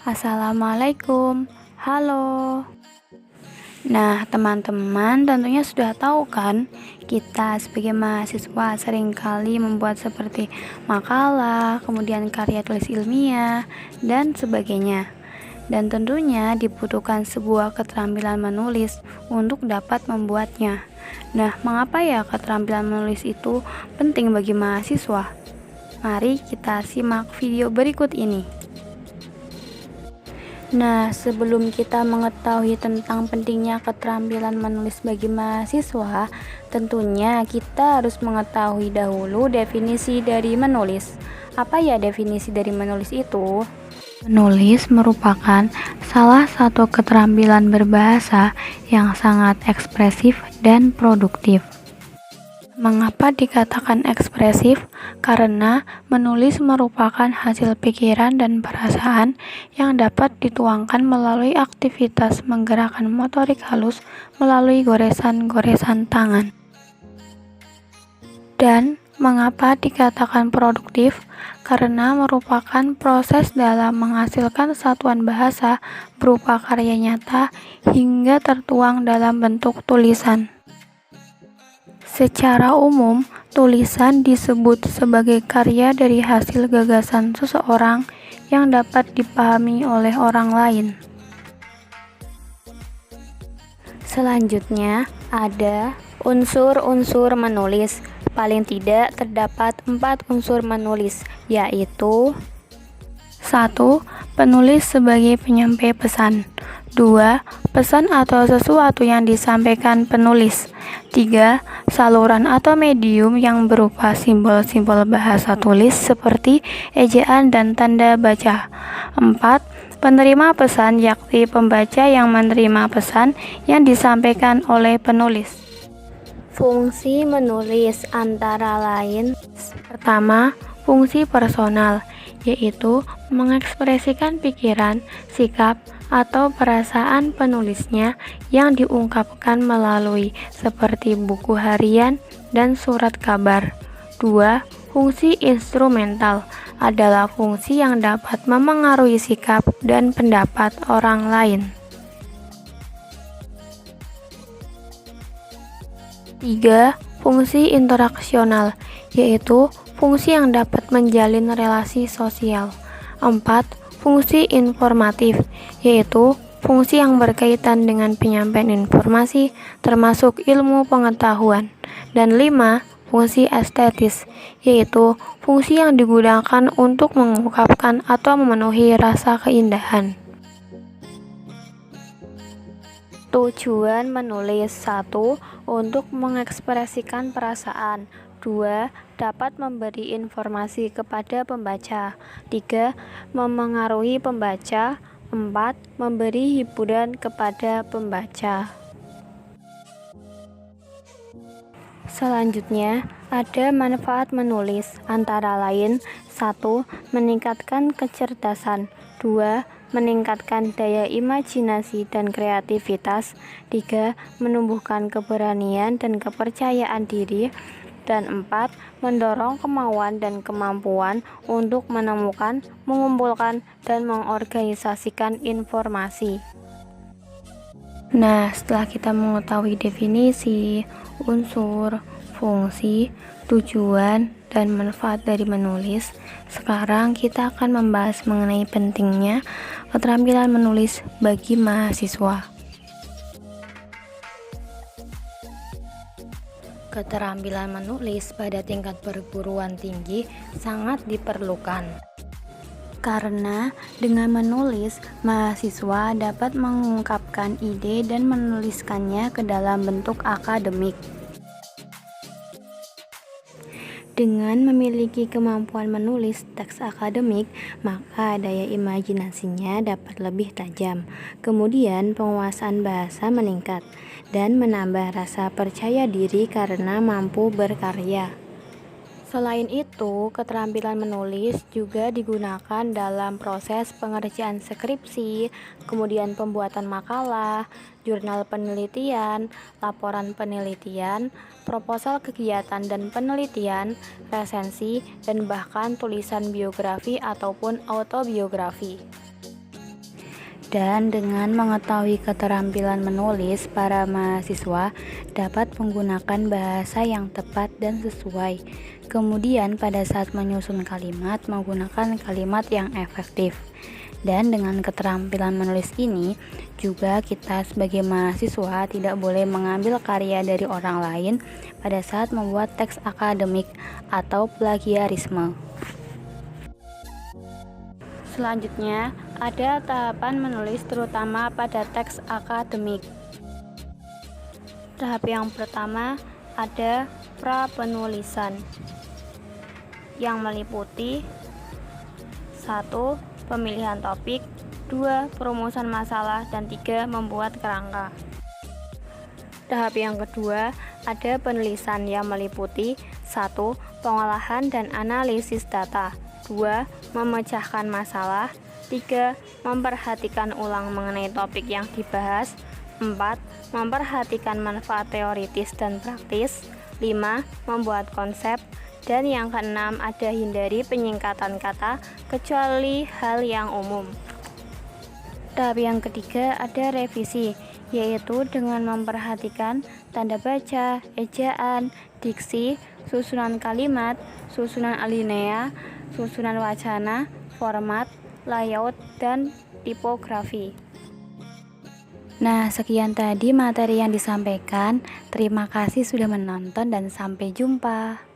Assalamualaikum, halo. Nah, teman-teman tentunya sudah tahu kan, kita sebagai mahasiswa seringkali membuat seperti makalah, kemudian karya tulis ilmiah, dan sebagainya. Dan tentunya dibutuhkan sebuah keterampilan menulis untuk dapat membuatnya. Nah, mengapa ya keterampilan menulis itu penting bagi mahasiswa? Mari kita simak video berikut ini. Nah, sebelum kita mengetahui tentang pentingnya keterampilan menulis bagi mahasiswa, tentunya kita harus mengetahui dahulu definisi dari menulis. Apa ya definisi dari menulis itu? Menulis merupakan salah satu keterampilan berbahasa yang sangat ekspresif dan produktif. Mengapa dikatakan ekspresif? Karena menulis merupakan hasil pikiran dan perasaan yang dapat dituangkan melalui aktivitas menggerakkan motorik halus melalui goresan-goresan tangan. Dan mengapa dikatakan produktif? Karena merupakan proses dalam menghasilkan satuan bahasa berupa karya nyata hingga tertuang dalam bentuk tulisan. Secara umum, tulisan disebut sebagai karya dari hasil gagasan seseorang yang dapat dipahami oleh orang lain. Selanjutnya, ada unsur-unsur menulis. Paling tidak terdapat 4 unsur menulis, yaitu 1. Penulis sebagai penyampai pesan. 2. Pesan atau sesuatu yang disampaikan penulis. 3. Saluran atau medium yang berupa simbol-simbol bahasa tulis seperti ejaan dan tanda baca. 4. Penerima pesan yakni pembaca yang menerima pesan yang disampaikan oleh penulis. Fungsi menulis antara lain: pertama, fungsi personal, yaitu mengekspresikan pikiran, sikap, atau perasaan penulisnya yang diungkapkan melalui seperti buku harian dan surat kabar. 2. Fungsi instrumental adalah fungsi yang dapat memengaruhi sikap dan pendapat orang lain. 3. Fungsi interaksional, yaitu fungsi yang dapat menjalin relasi sosial. 4. Fungsi informatif, yaitu fungsi yang berkaitan dengan penyampaian informasi termasuk ilmu pengetahuan. Dan 5. Fungsi estetis, yaitu fungsi yang digunakan untuk mengungkapkan atau memenuhi rasa keindahan. Tujuan menulis: 1. Untuk mengekspresikan perasaan. 2. Dapat memberi informasi kepada pembaca. 3. Memengaruhi pembaca. 4. Memberi hiburan kepada pembaca. Selanjutnya, ada manfaat menulis, antara lain: 1. Meningkatkan kecerdasan. 2. Meningkatkan daya imajinasi dan kreativitas. 3. Menumbuhkan keberanian dan kepercayaan diri. Dan 4. Mendorong kemauan dan kemampuan untuk menemukan, mengumpulkan, dan mengorganisasikan informasi. Nah, setelah kita mengetahui definisi, unsur, fungsi, tujuan, dan manfaat dari menulis, sekarang kita akan membahas mengenai pentingnya keterampilan menulis bagi mahasiswa. Keterampilan menulis pada tingkat perguruan tinggi sangat diperlukan. Karena dengan menulis, mahasiswa dapat mengungkapkan ide dan menuliskannya ke dalam bentuk akademik. Dengan memiliki kemampuan menulis teks akademik, maka daya imajinasinya dapat lebih tajam. Kemudian penguasaan bahasa meningkat dan menambah rasa percaya diri karena mampu berkarya. Selain itu, keterampilan menulis juga digunakan dalam proses pengerjaan skripsi, kemudian pembuatan makalah, jurnal penelitian, laporan penelitian, proposal kegiatan dan penelitian, resensi, dan bahkan tulisan biografi ataupun autobiografi. Dan dengan mengetahui keterampilan menulis, para mahasiswa dapat menggunakan bahasa yang tepat dan sesuai. Kemudian pada saat menyusun kalimat, menggunakan kalimat yang efektif. Dan dengan keterampilan menulis ini, juga kita sebagai mahasiswa tidak boleh mengambil karya dari orang lain pada saat membuat teks akademik atau plagiarisme. Selanjutnya, ada tahapan menulis terutama pada teks akademik. Tahap yang pertama ada pra-penulisan yang meliputi 1. Pemilihan topik, 2. Perumusan masalah, dan 3. Membuat kerangka. Tahap yang kedua ada penulisan yang meliputi 1. Pengolahan dan analisis data, 2. Memecahkan masalah, 3. Memperhatikan ulang mengenai topik yang dibahas, 4. Memperhatikan manfaat teoritis dan praktis, 5. Membuat konsep, dan yang keenam ada hindari penyingkatan kata kecuali hal yang umum. Tahap yang ketiga ada revisi, yaitu dengan memperhatikan tanda baca, ejaan, diksi, susunan kalimat, susunan alinea, susunan wacana, format, layout, dan tipografi. Nah, sekian tadi materi yang disampaikan. Terima kasih sudah menonton dan sampai jumpa.